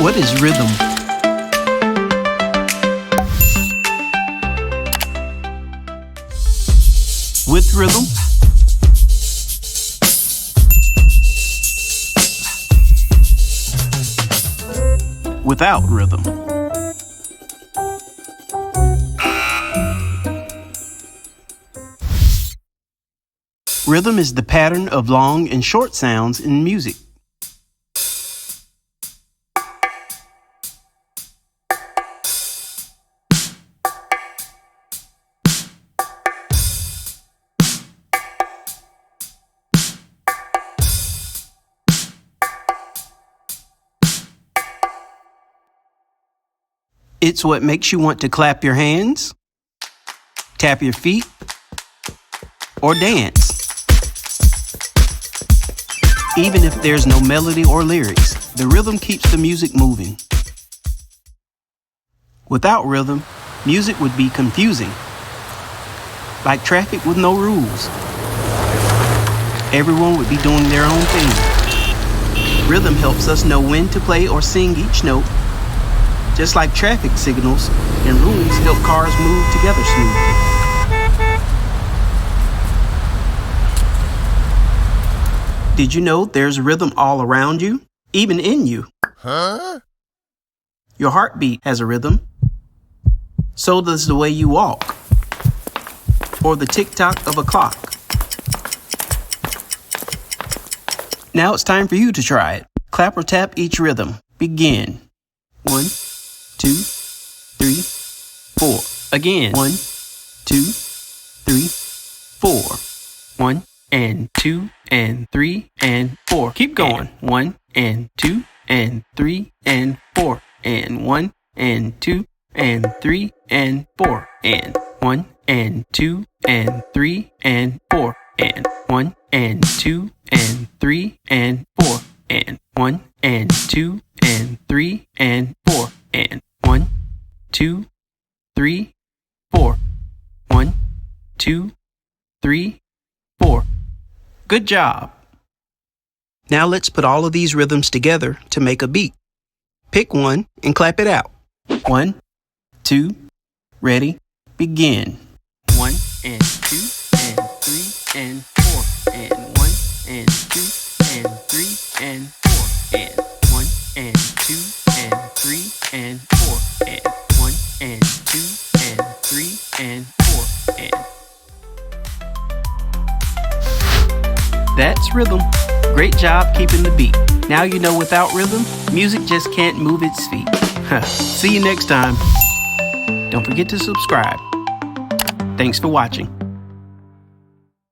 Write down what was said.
What is rhythm? With rhythm, without rhythm. Rhythm is the pattern of long and short sounds in music. It's what makes you want to clap your hands, tap your feet, or dance. Even if there's no melody or lyrics, the rhythm keeps the music moving. Without rhythm, music would be confusing, like traffic with no rules. Everyone would be doing their own thing. Rhythm helps us know when to play or sing each note, just like traffic signals and rules help cars move together smoothly. Did you know there's rhythm all around you, even in you? Huh? Your heartbeat has a rhythm. So does the way you walk, or the tick-tock of a clock. Now it's time for you to try it. Clap or tap each rhythm. Begin. 1, 2, 3, 4. Again. 1, 2, 3, 4. 1 and 2 and 3 and 4. Keep going. 1 and 2 and 3 and 4. And 1 and 2 and 3 and 4. And 1 and 2 and 3 and 4. And 1 and 2 and 3 and 4. And 1 and 2 and 3 and 4. And 1, 2, 3, 4. 1, 2, 3, 4. Good job. Now let's put all of these rhythms together to make a beat. Pick one and clap it out. 1, 2, ready, begin. 1 and 2 and 3 and 4. And 1 and 2 and 3 and 4. And 1 and 2 and 3 and 4. And 1 and 2 and 3 and 4. And that's rhythm. Great job keeping the beat. Now you know without rhythm, music just can't move its feet. See you next time. Don't forget to subscribe. Thanks for watching.